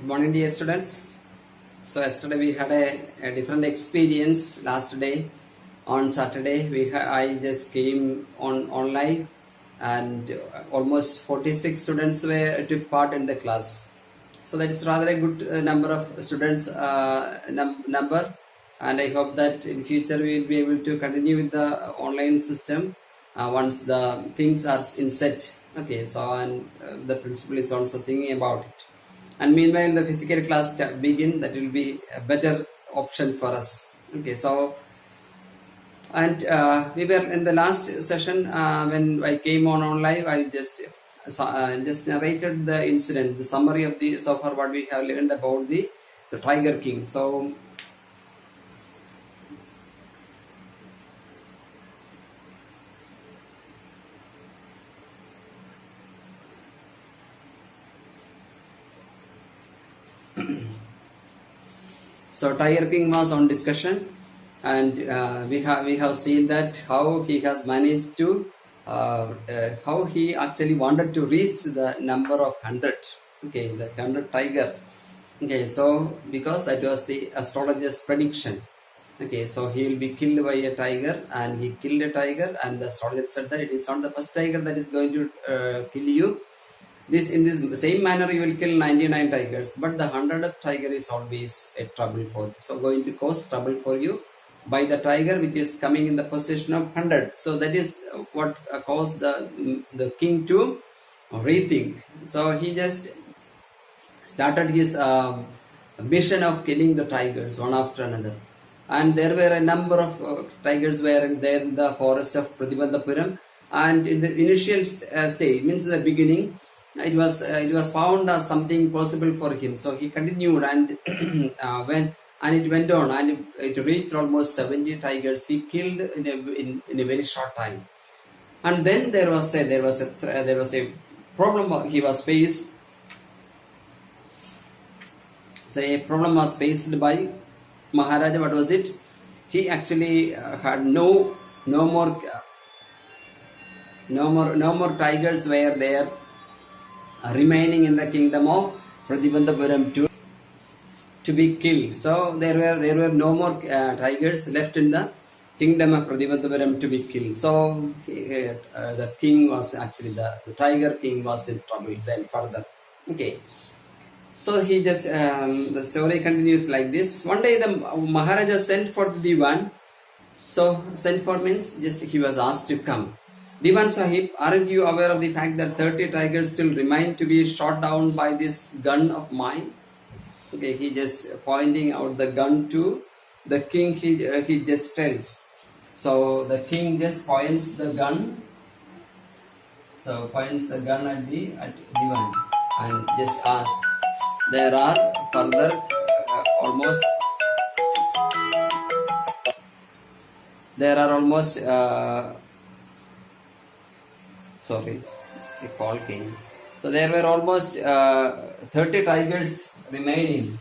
Good morning, dear students. So yesterday we had a different experience. Last day on Saturday I just came on online, and almost 46 students took part in the class. So that is rather a good number of students number, and I hope that in future we will be able to continue with the online system once the things are in set. Okay, so and the principal is also thinking about it. And meanwhile the physical class begin, that will be a better option for us. Okay, so and we were in the last session when I came on live. I just narrated the incident, the summary of the so far what we have learned about the Tiger King. So Tiger King was on discussion, and we have seen that how he has managed to how he actually wanted to reach the number of 100. Okay, the 100 tiger. Okay, so because that was the astrologer's prediction. Okay, so he will be killed by a tiger, and he killed a tiger, and the astrologer said that it is not the first tiger that is going to kill you. In this same manner you will kill 99 tigers, but the 100th tiger is always a trouble for you. So going to cause trouble for you by the tiger which is coming in the position of 100. So that is what caused the king to rethink. So he just started his mission of killing the tigers one after another. And there were a number of tigers were there in the forest of Pratibandhapuram. And in the initial stage, means the beginning, it was found as something possible for him. So he continued and it went on, and it reached almost 70 tigers he killed in a very short time. And then there was a problem he was faced. So a problem was faced by Maharaja. What was it? He actually had no more tigers were there remaining in the kingdom of Pratibandhapuram to be killed. So there were no more tigers left in the kingdom of Pratibandhapuram to be killed. So the king was actually the tiger king was in trouble then further. Okay. So he just the story continues like this. One day the Maharaja sent for the Diwan. So sent for means just he was asked to come. Diwan Sahib, aren't you aware of the fact that 30 tigers still remain to be shot down by this gun of mine? Okay, he just pointing out the gun to the king. He just tells. So the king just points the gun. So points the gun at Diwan and just asks. There are further almost. Sorry, a call came. So there were almost 30 tigers remaining.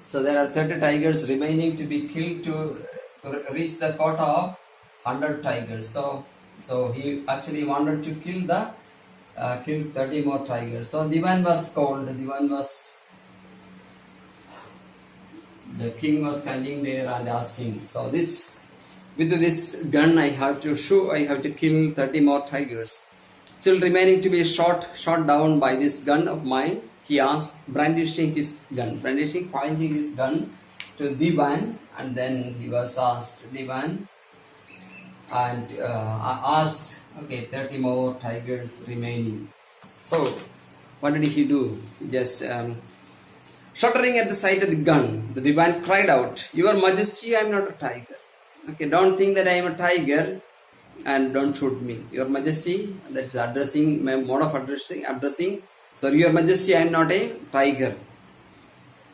So there are 30 tigers remaining to be killed to reach the quota of 100 tigers. So he actually wanted to kill 30 more tigers. So Diwan was called. The king was standing there and asking. So with this gun I have to kill 30 more tigers, still remaining to be shot down by this gun of mine, he asked, pointing his gun to Diwan. And then he was asked Diwan and asked, okay, 30 more tigers remaining. So what did he do? Just shuddering at the sight of the gun, the Diwan cried out, "Your Majesty, I am not a tiger. Okay, don't think that I am a tiger and don't shoot me. Your Majesty," that's addressing, my mode of addressing. So, Your Majesty, I am not a tiger.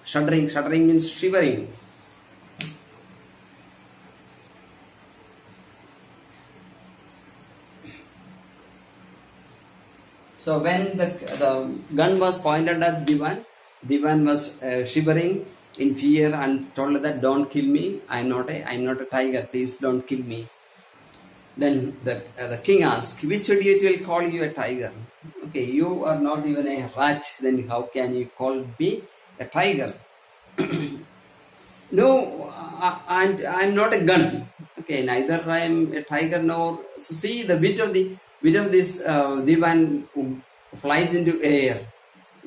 Shuddering means shivering. So when the gun was pointed at Diwan was shivering in fear and told that, "Don't kill me. I'm not a tiger. Please don't kill me." Then the king asked, which idiot will call you a tiger? Okay, you are not even a rat, then how can you call me a tiger? No, and I'm not a gun. Okay, neither I am a tiger nor. So see the bit of this divan who flies into air.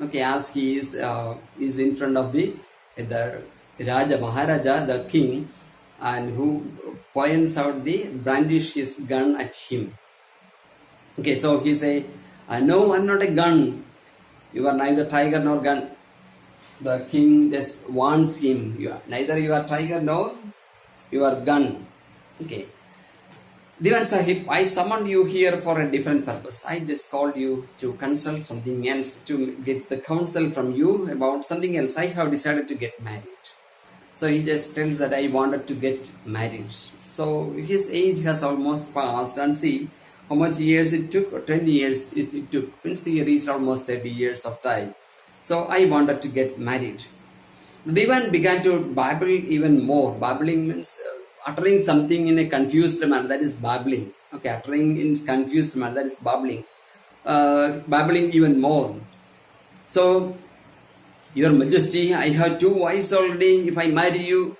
Okay, as he is in front of the Raja Maharaja, the king, and who points out the brandish his gun at him. Okay, so he say, no, I'm not a gun. You are neither tiger nor gun. The king just warns him, neither you are tiger nor you are gun. Okay. Divan Sahib, I summoned you here for a different purpose. I just called you to consult something else, to get the counsel from you about something else. I have decided to get married. So he just tells that I wanted to get married. So his age has almost passed, and see how much years it took. 10 years it took. Means he reached almost 30 years of time. So I wanted to get married. The Divan began to babble even more. Babbling means uttering something in a confused manner, that is babbling. Okay, uttering in confused manner, that is babbling. Babbling even more. So, Your Majesty, I have 2 wives already. If I marry you,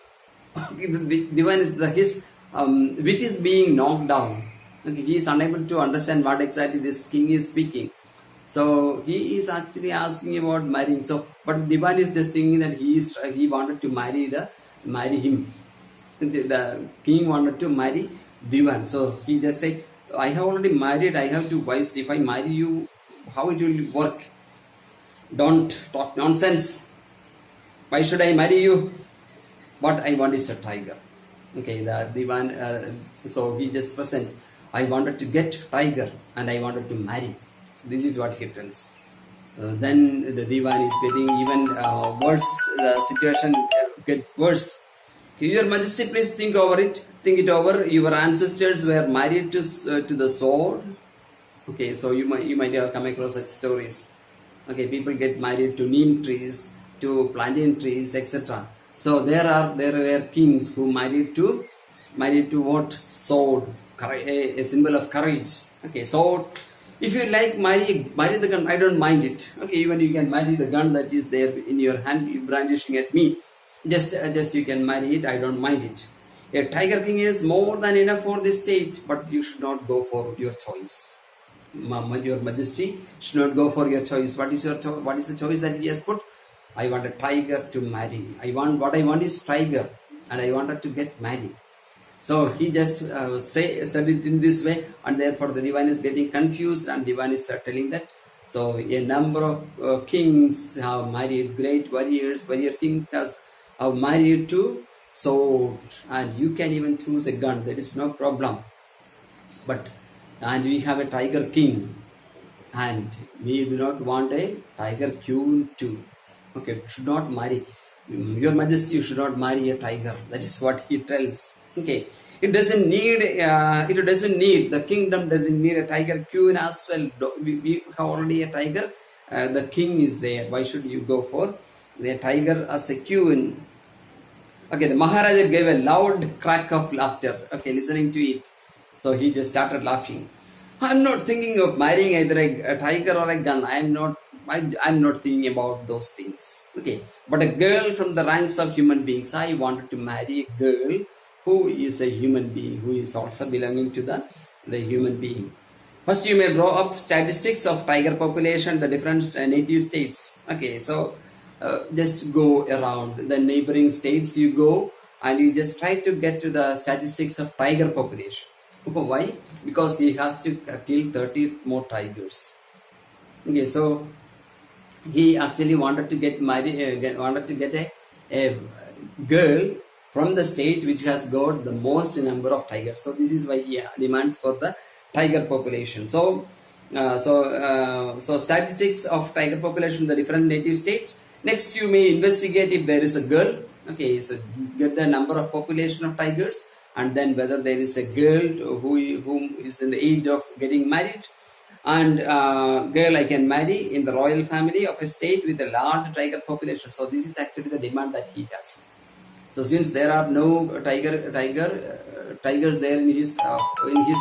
the Divan is his wit is being knocked down. Okay, he is unable to understand what exactly this king is speaking. So he is actually asking about marrying. So, but Divan is just thinking that he wanted to marry him. The king wanted to marry Divan. So he just said, I have already married. I have 2 wives. If I marry you, how it will work? Don't talk nonsense. Why should I marry you? What I want is a tiger. Okay, the Divan. So he just present. I wanted to get tiger and I wanted to marry. So this is what he tells. Then the Divan is getting even worse. The situation get worse. Your Majesty, please think over it. Think it over. Your ancestors were married to the sword. Okay, so you might have come across such stories. Okay, people get married to neem trees, to plantain trees, etc. So there were kings who married to what? Sword, a symbol of courage. Okay, sword. If you like marry the gun, I don't mind it. Okay, even you can marry the gun that is there in your hand, you brandishing at me. Just you can marry it, I don't mind it. A tiger king is more than enough for the state, but you should not go for your choice. Your Majesty should not go for your choice. What is the choice that he has put? I want a tiger to marry. What I want is tiger, and I wanted to get married. So he just said it in this way, and therefore the Divan is getting confused, and Divan is telling that. So a number of kings have married, great warrior kings have married to sword, and you can even choose a gun. There is no problem. And we have a tiger king, and we do not want a tiger queen too. Okay, should not marry. Your Majesty, you should not marry a tiger. That is what he tells. Okay, it doesn't need. The kingdom doesn't need a tiger queen as well. We have already a tiger. The king is there. Why should you go for the tiger as a queen? Okay, the Maharaja gave a loud crack of laughter. Okay, listening to it. So he just started laughing. I'm not thinking of marrying either a tiger or a gun. I'm not thinking about those things. Okay, but a girl from the ranks of human beings. I wanted to marry a girl who is a human being, who is also belonging to the human being. First, you may draw up statistics of tiger population, the different native states. Okay, so just go around the neighboring states. You go and you just try to get to the statistics of tiger population. Why? Because he has to kill 30 more tigers. Okay, so he actually wanted to get a girl from the state which has got the most number of tigers. So this is why he demands for the tiger population. So statistics of tiger population in the different native states. Next, you may investigate if there is a girl. Okay, so get the number of population of tigers, and then whether there is a girl whom is in the age of getting married, and girl I can marry in the royal family of a state with a large tiger population. So this is actually the demand that he has. So since there are no tiger tigers there in his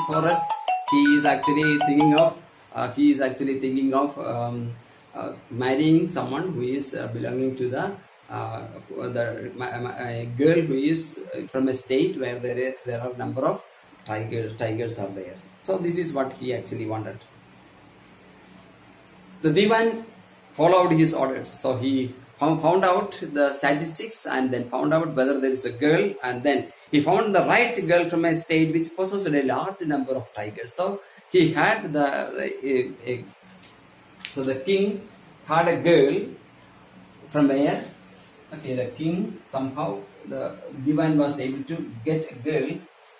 forest, he is actually thinking of marrying someone who is belonging to a girl who is from a state where there are number of tigers are there. So this is what he actually wanted. The Divan followed his orders. So he found out the statistics and then found out whether there is a girl, and then he found the right girl from a state which possessed a large number of tigers. So he had so the king had a girl from where? Okay, the king somehow, the Divan was able to get a girl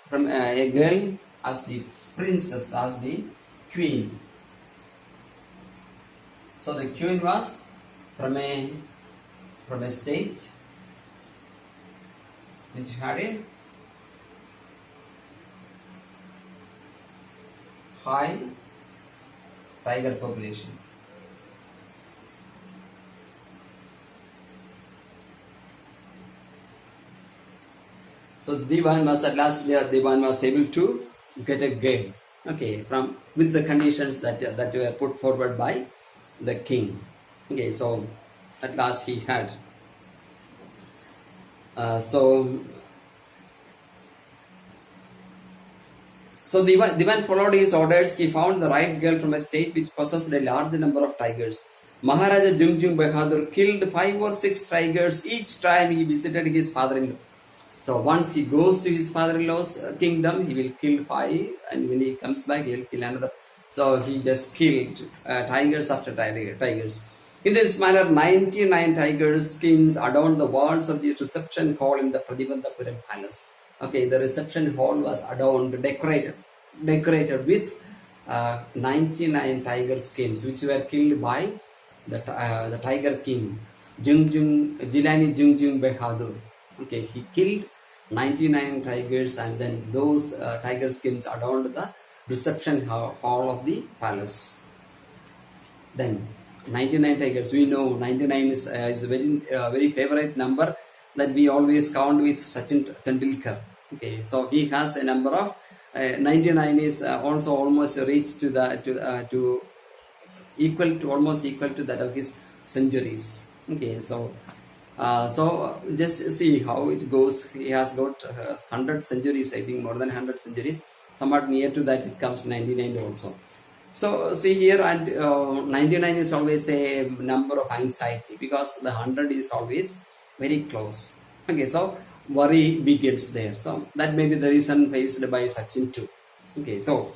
from a girl as the princess, as the queen. So the queen was from a state which had a high tiger population. So Divan was at last Divan was able to get a girl, okay, from with the conditions that were put forward by the king. Okay, so at last he had. So Divan followed his orders. He found the right girl from a state which possessed a large number of tigers. Maharaja Jungjung Bahadur killed 5 or 6 tigers each time he visited his father-in-law. So once he goes to his father-in-law's kingdom, he will kill 5, and when he comes back, he will kill another. So he just killed tigers after tigers. In this manner, 99 tigers' skins adorned the walls of the reception hall in the Pratibandhapuram palace. Okay, the reception hall was adorned, decorated with 99 tiger skins, which were killed by the tiger king, Jilani Jungjung Bahadur. Okay, he killed 99 tigers, and then those tiger skins adorned the reception hall of the palace. Then 99 tigers, we know 99 is a very favorite number that we always count with Sachin Tendulkar. Okay, so he has a number of 99 is also almost reached to almost equal to that of his centuries. Okay, so just see how it goes. He has got 100 centuries, I think more than 100 centuries. Somewhat near to that, it comes 99 also. So see here, and 99 is always a number of anxiety, because the 100 is always very close. Okay, so worry begins there. So that may be the reason faced by Sachin too. Okay, so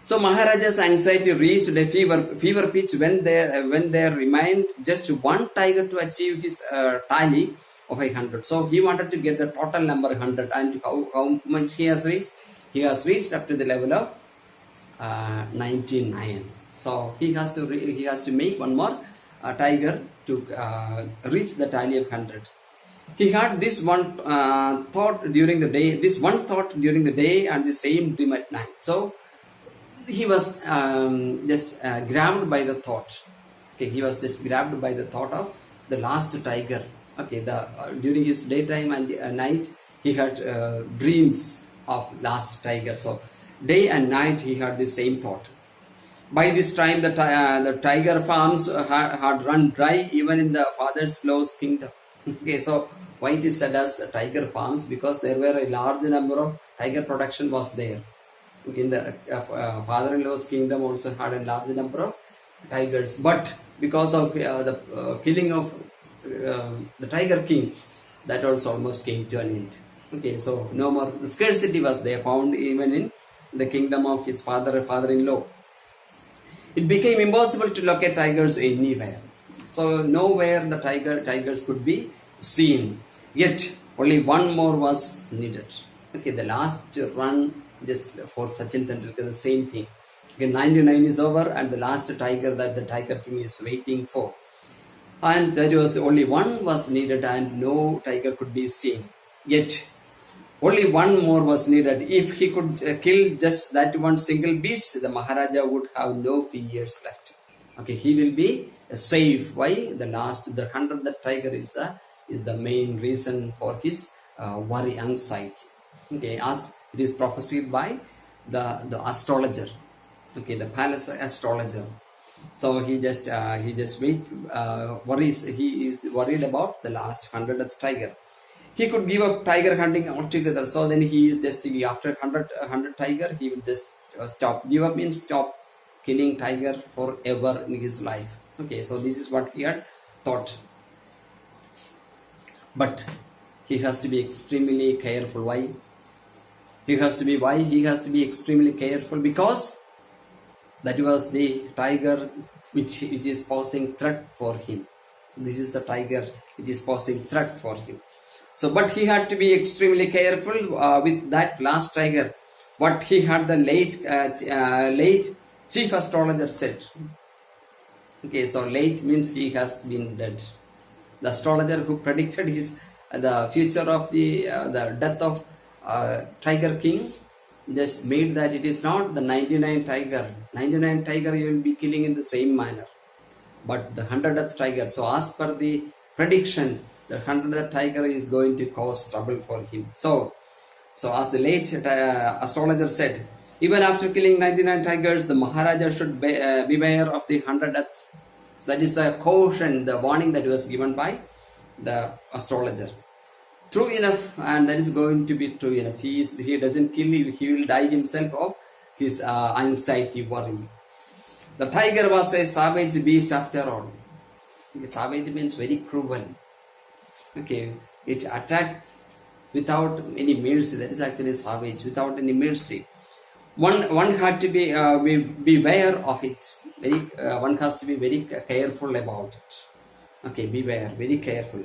Maharaja's anxiety reached a fever pitch when there remained just one tiger to achieve his tally of 100. So he wanted to get the total number 100, and how much he has reached? He has reached up to the level of 99. So he has to make one more tiger to reach the tally of 100. He had this one thought during the day, and the same dream at night. So he was just grabbed by the thought. Okay, he was just grabbed by the thought of the last tiger. Okay, during his daytime and night, he had dreams of last tiger. So day and night he had the same thought. By this time, the tiger farms had run dry even in the father-in-law's kingdom. Okay, so why it is said as tiger farms? Because there were a large number of tiger production was there. In the father-in-law's kingdom also had a large number of tigers, but because of the killing of the tiger king, that also almost came to an end. Okay, so no more. The scarcity was there, found even in the kingdom of his father-in-law. It became impossible to locate tigers anywhere. So nowhere the tigers could be seen. Yet only one more was needed. Okay, the last run just for Sachin Tendulkar, the same thing. Okay, 99 is over, and the last tiger that the tiger king is waiting for. And that was only one was needed, and no tiger could be seen. Yet only one more was needed. If he could kill just that one single beast, the Maharaja would have no fears left. Okay, he will be safe. Why? The 100th tiger is the main reason for his worry, anxiety. Okay, as it is prophesied by the astrologer. Okay, the palace astrologer. So he just worries. He is worried about the last 100th tiger. He could give up tiger hunting altogether. So then he is just after 100 tiger, he will just stop. Give up means stop killing tiger forever in his life. Okay, so this is what he had thought. But he has to be extremely careful. Why? He has to be extremely careful because that was the tiger which is posing threat for him. This is the tiger which is posing threat for him. So, but he had to be extremely careful with that last tiger. What he had the late chief astrologer said. Okay, so late means he has been dead. The astrologer who predicted the future of the death of Tiger King just made that it is not the 99 tiger. 99 tiger you will be killing in the same manner, but the 100th tiger. So as per the prediction, the 100th tiger is going to cause trouble for him. So as the late astrologer said, even after killing 99 tigers, the Maharaja should beware of the 100th. So that is a caution, the warning that was given by the astrologer. True enough, and that is going to be true enough. He doesn't kill you, he will die himself of his anxiety, worry. The tiger was a savage beast after all. Savage means very cruel. Okay, it attacked without any mercy. That is actually savage, without any mercy. One had to be beware of it. One has to be very careful about it. Okay, beware, very careful.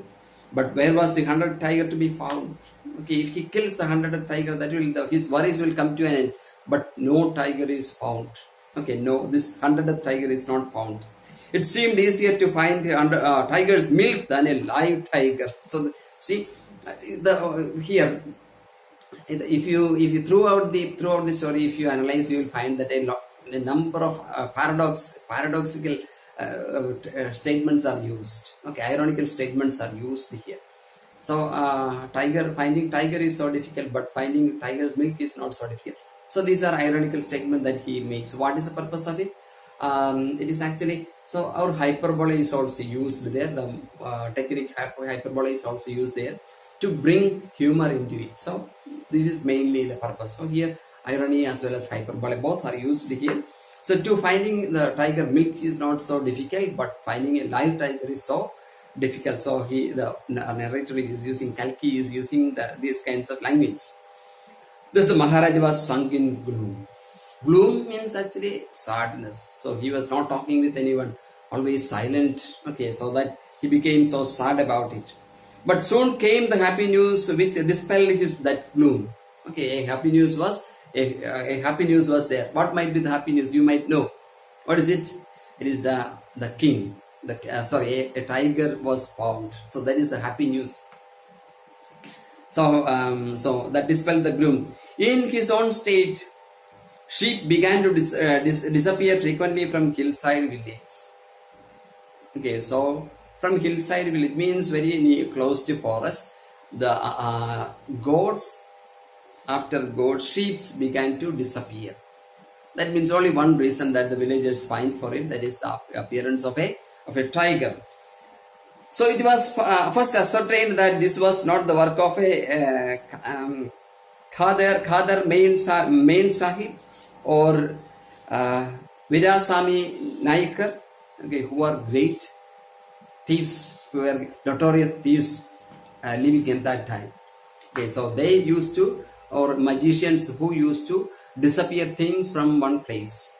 But where was the 100th tiger to be found? Okay, if he kills the 100th tiger, his worries will come to an end. But no tiger is found. Okay, no, this 100th tiger is not found. It seemed easier to find the tiger's milk than a live tiger. So see, here, if you throughout the story, if you analyze, you will find that a number of paradoxical statements are used. Okay, ironical statements are used here. So finding tiger is so difficult, but finding tiger's milk is not so difficult. So these are ironical statements that he makes. What is the purpose of it? It is actually, so our hyperbole is also used there. The technique hyperbole is also used there to bring humor into it. So this is mainly the purpose. So here irony as well as hyperbole both are used here. So to finding the tiger milk is not so difficult, but finding a live tiger is so difficult. So the narrator is using, Kalki is using these kinds of language. This Maharaja was sunk in gloom. Gloom means actually sadness. So he was not talking with anyone, always silent. Okay, so that he became so sad about it. But soon came the happy news which dispelled that gloom. Okay, a happy news was there. What might be the happy news? You might know. What is it? It is the king. A tiger was found. So that is a happy news. So that dispelled the gloom. In his own state, sheep began to disappear frequently from hillside village. Okay, so from hillside village means very close to forest. The goats, after goats, sheep began to disappear. That means only one reason that the villagers find for it, that is the appearance of a tiger. So it was first ascertained that this was not the work of a Khadar Main Sahib or Virasamy Naikar, okay, who are great thieves, who were notorious thieves living in that time. Okay, so they used to, or magicians who used to disappear things from one place.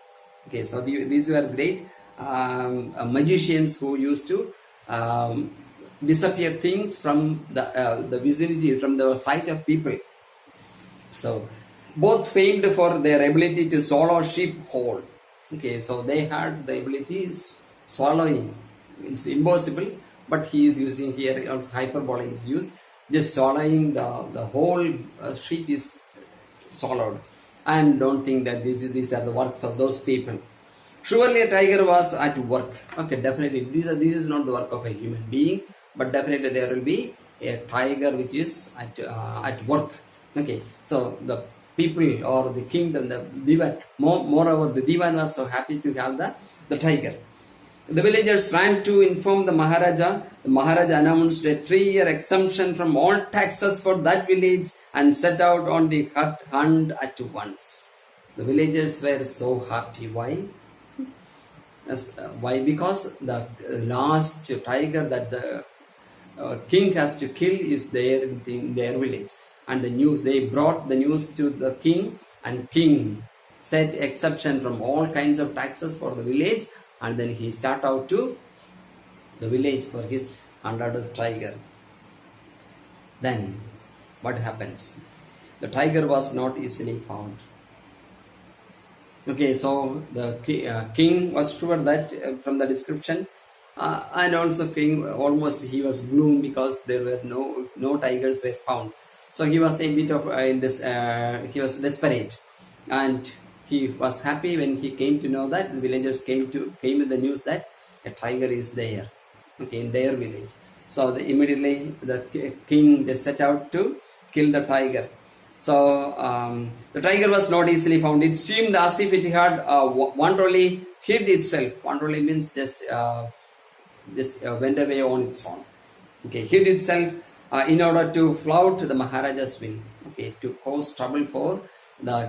Okay, so these were great magicians who used to disappear things from the vicinity, from the sight of people. So both famed for their ability to swallow sheep whole. Okay, so they had the ability swallowing. It's impossible, but he is using here also hyperbole is used. Just swallowing the whole sheep is swallowed. And don't think that these are the works of those people. Surely a tiger was at work. Okay, definitely this is not the work of a human being, but definitely there will be a tiger which is at work. Okay, so the people or the kingdom, the divan, moreover, the divan was so happy to have the tiger. The villagers ran to inform the Maharaja. The Maharaja announced a 3-year exemption from all taxes for that village and set out on the hunt at once. The villagers were so happy. Why? Why? Because the last tiger that the king has to kill is there in their village. And the news, they brought the news to the king, and king set exception from all kinds of taxes for the village, and then he start out to the village for his 100th tiger. Then what happens? The tiger was not easily found. Okay, so the king was sure that from the description, and also king almost he was gloom because there were no tigers were found. So he was a bit of in this. He was desperate, and he was happy when he came to know that the villagers came with the news that a tiger is there, okay, in their village. So immediately the king just set out to kill the tiger. So the tiger was not easily found. It seemed as if it had wantonly hid itself. Wantonly means just went away on its own. Okay, hid itself in order to flout the Maharaja's will. Okay, to cause trouble for the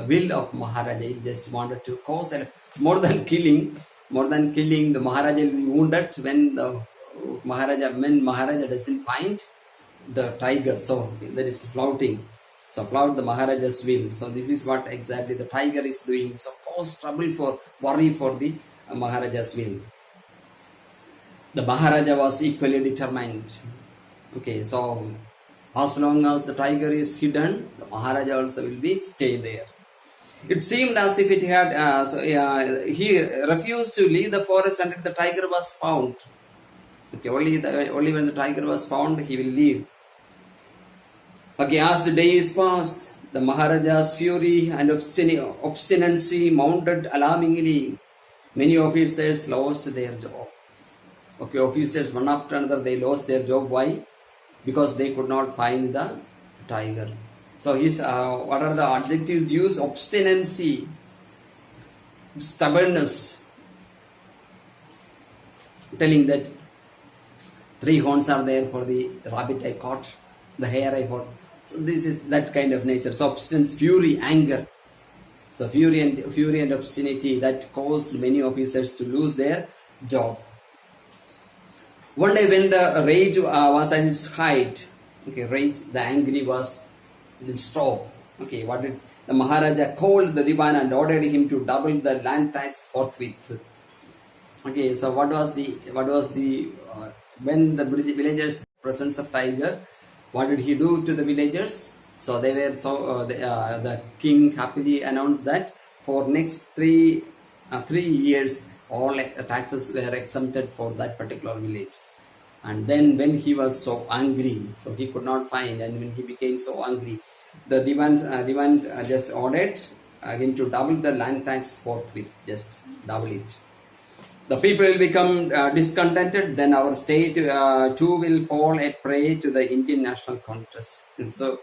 will of Maharaja. It just wanted to cause more than killing. The Maharaja will be wounded when Maharaja doesn't find the tiger. So there is flouting. So flout the Maharaja's will. So this is what exactly the tiger is doing. So cause trouble worry for the Maharaja's will. The Maharaja was equally determined. Okay, so as long as the tiger is hidden, the Maharaja also will stay there. It seemed as if it had. He refused to leave the forest until the tiger was found. Okay, only when the tiger was found he will leave. Okay, as the days passed, the Maharaja's fury and obstinacy mounted alarmingly. Many officers lost their job. Okay, officers one after another they lost their job. Why? Because they could not find the tiger. So his what are the adjectives used? Obstinacy, stubbornness, telling that 3 horns are there for the rabbit I caught, the hare I caught. So this is that kind of nature. So obstinance, fury, anger. So fury and obstinity that caused many officers to lose their job. One day when the rage was at its height, okay, rage, the angry was didn't stop. Okay, what did the Maharaja called the Divan and ordered him to double the land tax forthwith. Okay, so what was the when the villagers presence of tiger, what did he do to the villagers? So they were the king happily announced that for next 3 years all taxes were exempted for that particular village. And then when he was so angry, so he could not find, and when he became so angry, the Divan just ordered him to double the land tax forthwith, just double it. The people will become discontented, then our state too will fall a prey to the Indian National Congress. And so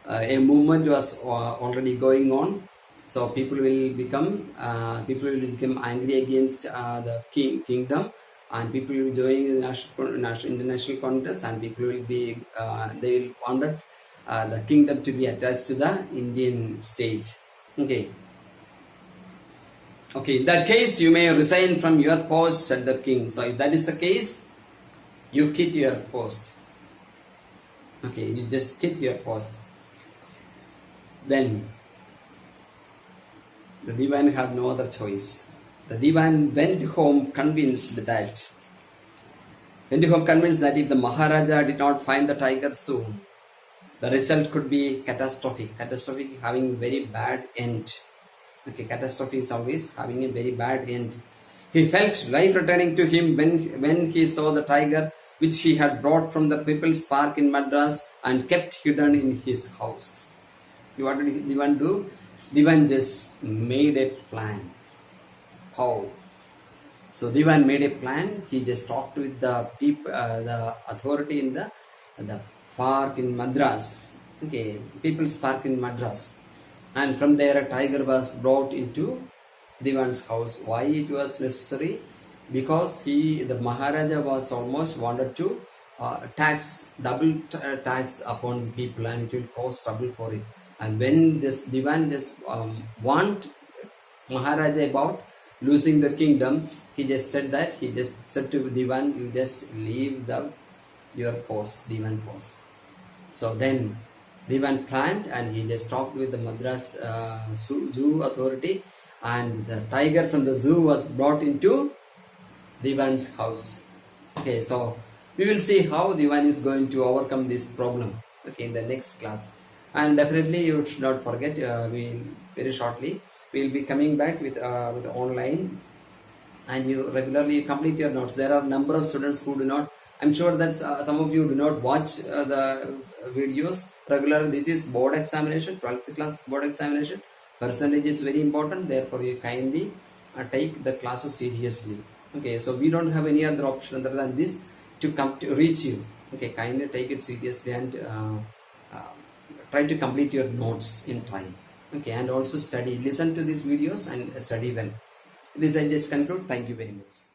a movement was already going on. So people will become angry against the kingdom, and people will join the international Congress, and people will be they will want the kingdom to be attached to the Indian state. Okay, in that case, you may resign from your post, said the king. So if that is the case, you quit your post. Okay, you just quit your post. Then the Divan had no other choice. The Divan went home convinced that if the Maharaja did not find the tiger soon, the result could be catastrophic. Catastrophic, having very bad end. Okay, catastrophe is always having a very bad end. He felt life returning to him when he saw the tiger which he had brought from the People's Park in Madras and kept hidden in his house. What did Divan do? Divan just made a plan. How? So Divan made a plan. He just talked with the people, the authority in the park in Madras. Okay, People's Park in Madras. And from there a tiger was brought into Divan's house. Why it was necessary? Because the Maharaja was almost wanted to tax upon people, and it will cost double for it. And when this Divan just want Maharaja about losing the kingdom, he just said to Divan, you just leave your post, Divan post. So then Divan planned, and he just talked with the Madras zoo authority, and the tiger from the zoo was brought into Divan's house. Okay, so we will see how Divan is going to overcome this problem, okay, in the next class. And definitely you should not forget, we very shortly we will be coming back with online, and you regularly complete your notes. There are number of students who do not, I'm sure that some of you do not watch the videos regularly. This is board examination, 12th class board examination. Percentage is very important, therefore you kindly take the classes seriously. Okay, so we don't have any other option other than this to come to reach you. Okay, kindly take it seriously, and try to complete your notes in time. Okay, and also study, listen to these videos and study well. This I just conclude. Thank you very much.